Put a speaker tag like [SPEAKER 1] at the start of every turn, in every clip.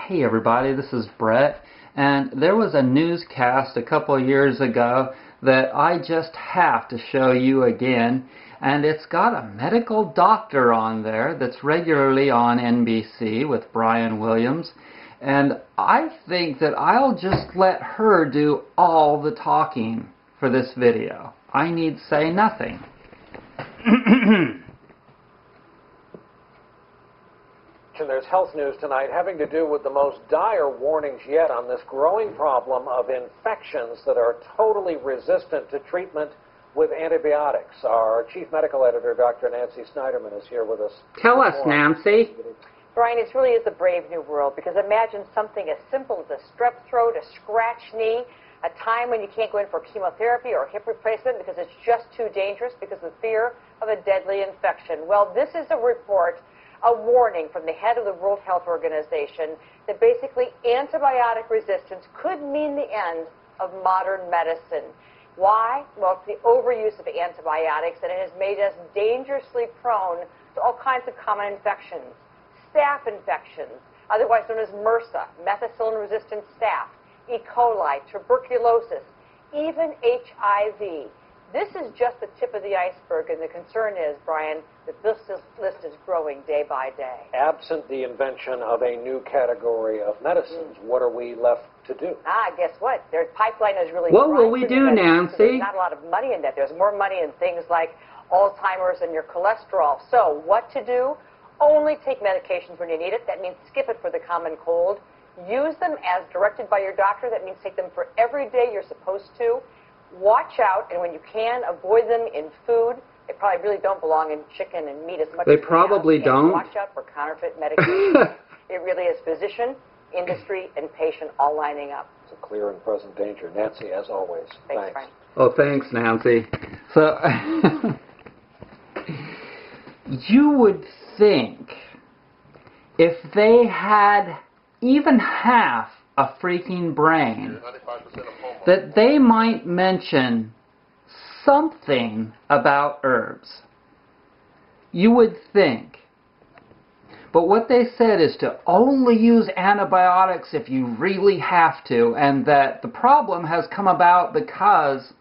[SPEAKER 1] Hey everybody, this is Brett, and there was a newscast a couple of years ago that I just have to show you again, and it's got a medical doctor on there that's regularly on NBC with Brian Williams, and I think that I'll just let her do all the talking for this video. I need say nothing.
[SPEAKER 2] There's health news tonight having to do with the most dire warnings yet on this growing problem of infections that are totally resistant to treatment with antibiotics. Our chief medical editor, Dr. Nancy Snyderman, is here with us.
[SPEAKER 1] Tell us, Nancy.
[SPEAKER 3] Brian, it really is a brave new world, because imagine something as simple as a strep throat, a scratched knee, a time when you can't go in for chemotherapy or hip replacement because it's just too dangerous because of fear of a deadly infection. Well, this is a report, a warning from the head of the World Health Organization that basically antibiotic resistance could mean the end of modern medicine. Why? Well, it's the overuse of antibiotics, and it has made us dangerously prone to all kinds of common infections. Staph infections, otherwise known as MRSA, methicillin-resistant staph, E. coli, tuberculosis, even HIV. This is just the tip of the iceberg, and the concern is, Brian, that this list is growing day by day.
[SPEAKER 2] Absent the invention of a new category of medicines, what are we left to do?
[SPEAKER 3] Guess what? Their pipeline is really
[SPEAKER 1] What will we do, Nancy?
[SPEAKER 3] There's not a lot of money in that. There's more money in things like Alzheimer's and your cholesterol. So what to do? Only take medications when you need it. That means skip it for the common cold. Use them as directed by your doctor. That means take them for every day you're supposed to. Watch out, and when you can, avoid them in food. They probably really don't belong in chicken and meat as much as
[SPEAKER 1] they probably don't.
[SPEAKER 3] Watch out for counterfeit medication. It really is physician, industry, and patient all lining up.
[SPEAKER 2] It's a clear and present danger. Nancy, as always,
[SPEAKER 3] thanks. Frank.
[SPEAKER 1] Oh, thanks, Nancy. So, you would think if they had even half a freaking brain, that they might mention something about herbs. You would think. But what they said is to only use antibiotics if you really have to, and that the problem has come about because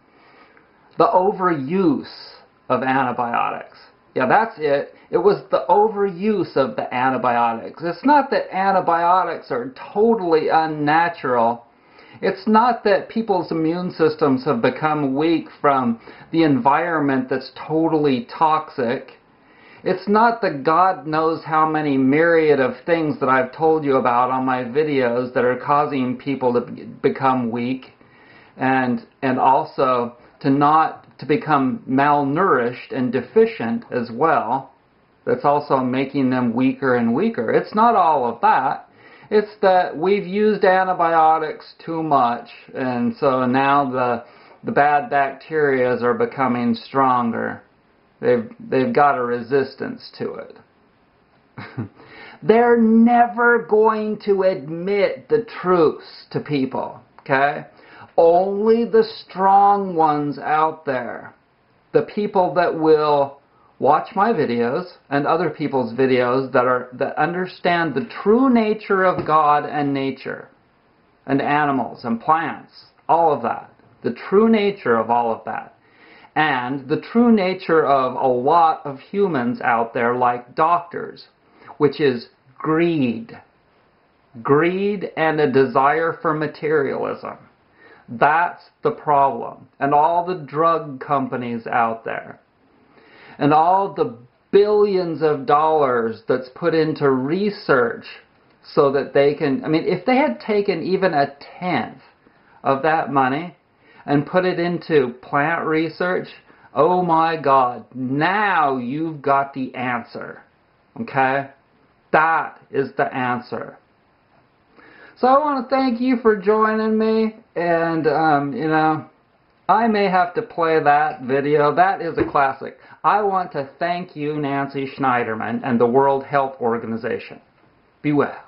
[SPEAKER 1] the overuse of antibiotics. Yeah, that's it. It was the overuse of the antibiotics. It's not that antibiotics are totally unnatural. It's not that people's immune systems have become weak from the environment that's totally toxic. It's not that God knows how many myriad of things that I've told you about on my videos that are causing people to become weak and also to become malnourished and deficient as well. That's also making them weaker and weaker. It's not all of that. It's that we've used antibiotics too much, and so now the bad bacteria are becoming stronger. They've got a resistance to it. They're never going to admit the truths to people, okay? Only the strong ones out there, the people that will watch my videos and other people's videos that understand the true nature of God and nature and animals and plants, all of that, the true nature of all of that, and the true nature of a lot of humans out there like doctors, which is greed and a desire for materialism. That's the problem. And all the drug companies out there, and all the billions of dollars that's put into research so that they can, if they had taken even a tenth of that money and put it into plant research, oh my God, now you've got the answer, okay? That is the answer. So I want to thank you for joining me, and, I may have to play that video. That is a classic. I want to thank you, Nancy Snyderman, and the World Health Organization. Be well.